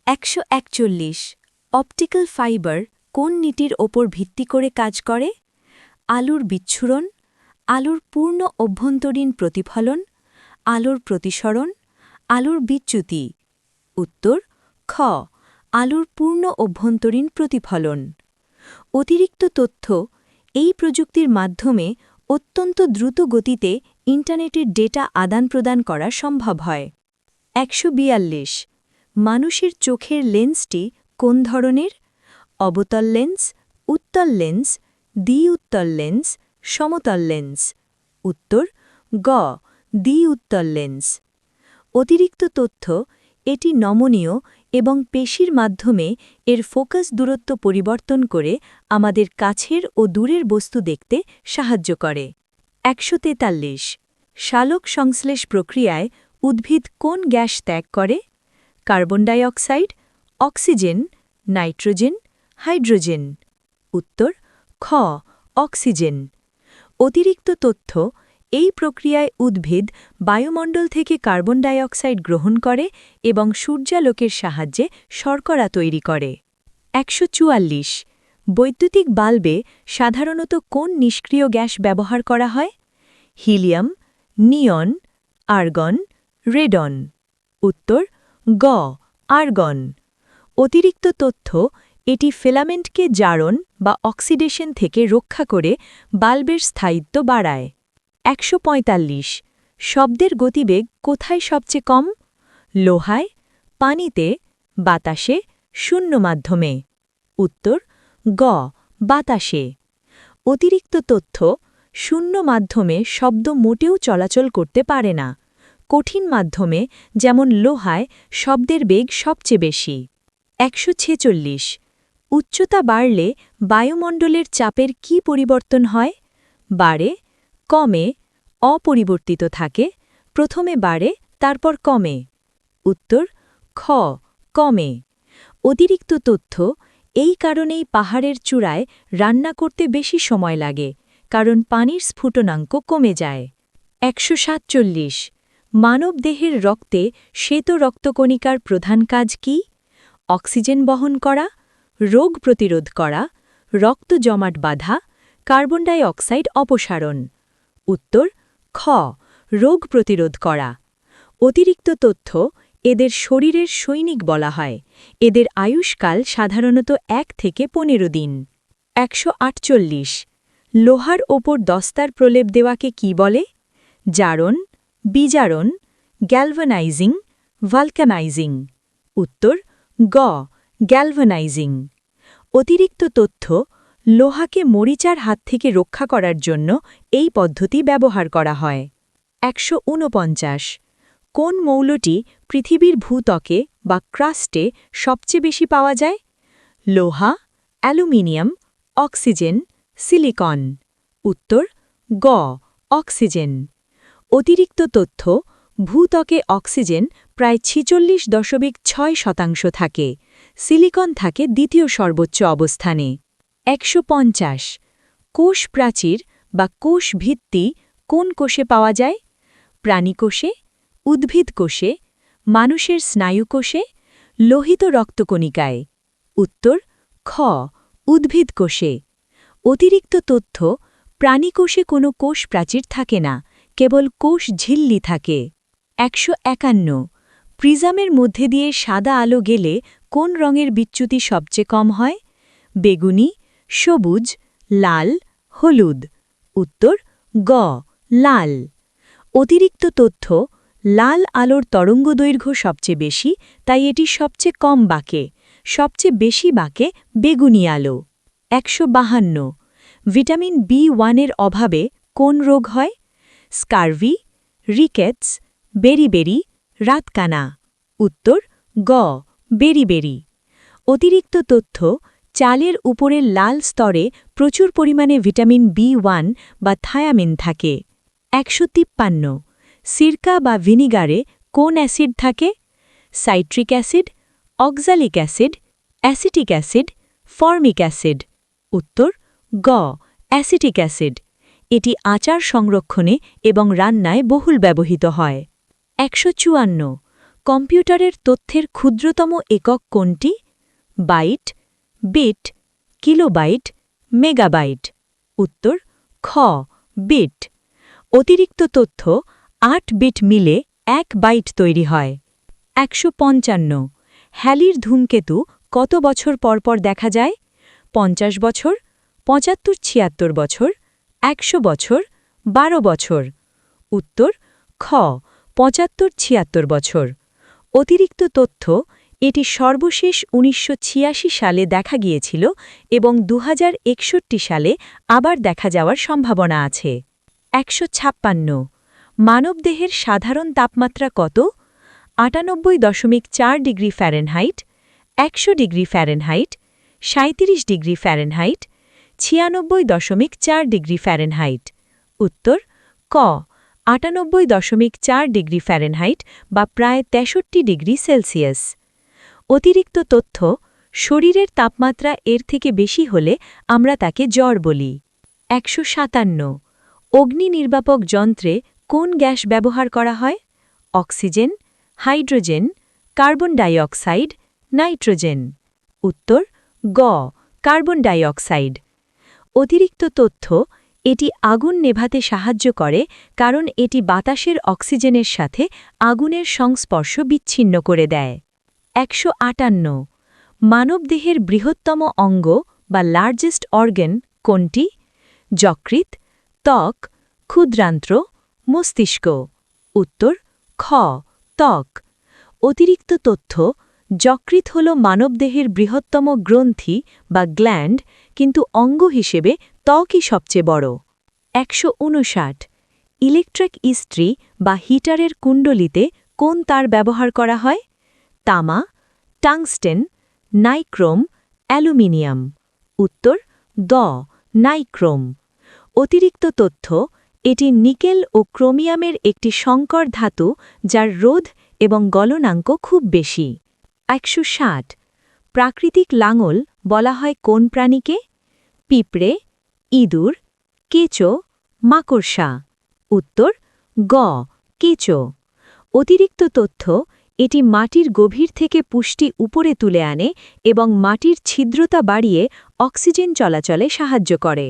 141 optical fibre কোন নীতির ওপর ভিত্তি করে কাজ করে? আলোর বিচ্ছুরণ, আলোর পূর্ণ অভ্যন্তরীণ প্রতিফলন, আলোর প্রতিসরণ, আলোর বিচ্যুতি। উত্তর খ আলোর পূর্ণ অভ্যন্তরীণ প্রতিফলন। অতিরিক্ত তথ্য এই প্রযুক্তির মাধ্যমে অত্যন্ত দ্রুত গতিতে ইন্টারনেটের ডেটা আদান-প্রদান করা সম্ভব হয়। 142 মানুষের চোখের লেন্সটি কোন ধরনের? অবতল লেন্স, উত্তল লেন্স, দ্বি-উত্তল লেন্স, সমতল লেন্স। উত্তর গ দ্বি-উত্তল লেন্স। অতিরিক্ত তথ্য এটি নমনীয় এবং পেশির মাধ্যমে এর ফোকাস দূরত্ব পরিবর্তন করে আমাদের কাছের ও দূরের বস্তু দেখতে সাহায্য করে। 143 সালোক সংশ্লেষ প্রক্রিয়ায় উদ্ভিদ কোন গ্যাস ত্যাগ করে? Carbon die oxide, oxygen, nitrogen, hydrogen. উত্তর খ অক্সিজেন। অতিরিক্ত তথ্য এই প্রক্রিয়ায় উদ্ভিদ বায়ুমণ্ডল থেকে কার্বন ডাই অক্সাইড গ্রহণ করে এবং সূর্যালোকের সাহায্যে শর্করা তৈরি করে। 144 বৈদ্যুতিক বাল্বে সাধারণত কোন নিষ্ক্রিয় গ্যাস ব্যবহার করা হয়? হিলিয়াম, নিয়ন, আর্গন, রেডন। উত্তর গ আর্গন। অতিরিক্ত তথ্য এটি ফিলামেন্টকে জারণ বা অক্সিডেশন থেকে রক্ষা করে বাল্বের স্থায়িত্ব বাড়ায়। 145 শব্দের গতিবেগ কোথায় সবচেয়ে কম? লোহায়, পানিতে, বাতাসে, শূন্য মাধ্যমে। উত্তর গ বাতাসে। অতিরিক্ত তথ্য শূন্য মাধ্যমে শব্দ মোটেও চলাচল করতে পারে না। কঠিন মাধ্যমে যেমন লোহায় শব্দের বেগ সবচেয়ে বেশি। 146 উচ্চতা বাড়লে বায়ুমণ্ডলের চাপের কি পরিবর্তন হয়? বাড়ে, কমে, অপরিবর্তিত থাকে, প্রথমে বাড়ে তারপর কমে। উত্তর খ কমে। অতিরিক্ত তথ্য এই কারণেই পাহাড়ের চূড়ায় রান্না করতে বেশি সময় লাগে, কারণ পানির স্ফুটনাঙ্ক কমে যায়। 147 মানবদেহের রক্তে শ্বেত রক্তকণিকার প্রধান কাজ কি? অক্সিজেন বহন করা, রোগ প্রতিরোধ করা, রক্ত জমাট বাঁধা, কার্বন ডাই অক্সাইড অপসারণ। উত্তর খ রোগ প্রতিরোধ করা। অতিরিক্ত তথ্য এদের শরীরের সৈনিক বলা হয়। এদের আয়ুষ্কাল সাধারণত 1 থেকে 15 দিন। 148 লোহার ওপর দস্তার প্রলেপ দেওয়াকে কি বলে? জারণ, বিজারণ, গ্যালভানাইজিং, ভালকানাইজিং। উত্তর গ গ্যালভানাইজিং। অতিরিক্ত তথ্য লোহাকে মরিচার হাত থেকে রক্ষা করার জন্য এই পদ্ধতি ব্যবহার করা হয়। 149 কোন মৌলটি পৃথিবীর ভূত্বকে বা ক্রাস্টে সবচেয়ে বেশি পাওয়া যায়? লোহা, অ্যালুমিনিয়াম, অক্সিজেন, সিলিকন। উত্তর গ অক্সিজেন। অতিরিক্ত তথ্য ভূত্বকে অক্সিজেন প্রায় 46.6% থাকে। সিলিকন থাকে দ্বিতীয় সর্বোচ্চ অবস্থানে। 150 কোষ প্রাচীর বা কোষ ভিত্তি কোন কোষে পাওয়া যায়? প্রাণীকোষে, উদ্ভিদ কোষে, মানুষের স্নায়ুকোষে, লোহিত রক্তকণিকায়। উত্তর খ উদ্ভিদ কোষে। অতিরিক্ত তথ্য প্রাণীকোষে কোনো কোষ প্রাচীর থাকে না, কেবল কোষ ঝিল্লি থাকে। 151 প্রিজমের মধ্যে দিয়ে সাদা আলো গেলে কোন রঙের বিচ্যুতি সবচেয়ে কম হয়? বেগুনি, সবুজ, লাল, হলুদ। উত্তর গ লাল। অতিরিক্ত তথ্য লাল আলোর তরঙ্গদৈর্ঘ্য সবচেয়ে বেশি, তাই এটি সবচেয়ে কম বাঁকে। সবচেয়ে বেশি বাঁকে বেগুনি আলো। 152 ভিটামিন B1 অভাবে কোন রোগ হয়? স্কারভি, রিকেটস, বেরিবেরি, রাতকানা। উত্তর গ বেরিবেরি। অতিরিক্ত তথ্য চালের উপরের লাল স্তরে প্রচুর পরিমাণে ভিটামিন B1 বা থায়ামিন থাকে। 153 সিরকা বা ভিনিগারে কোন অ্যাসিড থাকে? Citric acid, oxalic acid, acetic acid, formic acid. উত্তর গ অ্যাসিটিক অ্যাসিড। এটি আচার সংরক্ষণে এবং রান্নায় বহুল ব্যবহৃত হয়। 154 কম্পিউটারের তথ্যের ক্ষুদ্রতম একক কোনটি? Byte, bit, kilobyte, megabyte. উত্তর খ, বিট। অতিরিক্ত তথ্য ৮ বিট মিলে ১ বাইট তৈরি হয়। ১৫৫। হ্যালির ধূমকেতু কত বছর পরপর দেখা যায়? ৫০ বছর, ৭৫-৭৬ বছর, ১০০ বছর, ১২ বছর। উত্তর খ, ৭৫-৭৬ বছর। অতিরিক্ত তথ্য এটি সর্বশেষ ১৯৮৬ সালে দেখা গিয়েছিল এবং ২০৬১ সালে আবার দেখা যাওয়ার সম্ভাবনা আছে। ১৫৬। মানবদেহের সাধারণ তাপমাত্রা কত? ৯৮.৪ degree Fahrenheit, ১০০ degree Fahrenheit, ৩৭ degree Fahrenheit, ৯৬.৪ degree Fahrenheit. উত্তর ক, ৯৮.৪ ডিগ্রি ফ্যারেনহাইট বা প্রায় ৬৩ ডিগ্রি সেলসিয়াস। অতিরিক্ত তথ্য শরীরের তাপমাত্রা এর থেকে বেশি হলে আমরা তাকে জ্বর বলি। ১৫৭। অগ্নি নির্বাপক যন্ত্রে কোন গ্যাস ব্যবহার করা হয়? Oxygen, hydrogen, carbon die oxide, nitrogen. উত্তর গ, কার্বন ডাই অক্সাইড। অতিরিক্ত তথ্য এটি আগুন নেভাতে সাহায্য করে কারণ এটি বাতাসের অক্সিজেনের সাথে আগুনের সংস্পর্শ বিচ্ছিন্ন করে দেয়। ১৫৮। মানবদেহের বৃহত্তম অঙ্গ বা লার্জেস্ট অর্গান কোনটি? যকৃৎ, ত্বক, ক্ষুদ্রান্ত্র, মস্তিষ্ক। উত্তর খ, ত্বক। অতিরিক্ত তথ্য যকৃৎ হল মানবদেহের বৃহত্তম গ্রন্থি বা গ্ল্যান্ড, কিন্তু অঙ্গ হিসেবে ত্বকই সবচেয়ে বড়। ১৫৯। ইলেকট্রিক ইস্ত্রি বা হিটারের কুণ্ডলিতে কোন তার ব্যবহার করা হয়? তামা, টাংস্টেন, নাইক্রোম, অ্যালুমিনিয়াম। উত্তর দ, নাইক্রোম। অতিরিক্ত তথ্য এটি নিকেল ও ক্রোমিয়ামের একটি সংকর ধাতু যার রোধ এবং গলনাঙ্ক খুব বেশি। ১৬০। প্রাকৃতিক লাঙল বলা হয় কোন প্রাণীকে? পিঁপড়ে, ইঁদুর, কেঁচো, মাকড়সা। উত্তর গ, কেঁচো। অতিরিক্ত তথ্য এটি মাটির গভীর থেকে পুষ্টি উপরে তুলে আনে এবং মাটির ছিদ্রতা বাড়িয়ে অক্সিজেন চলাচলে সাহায্য করে।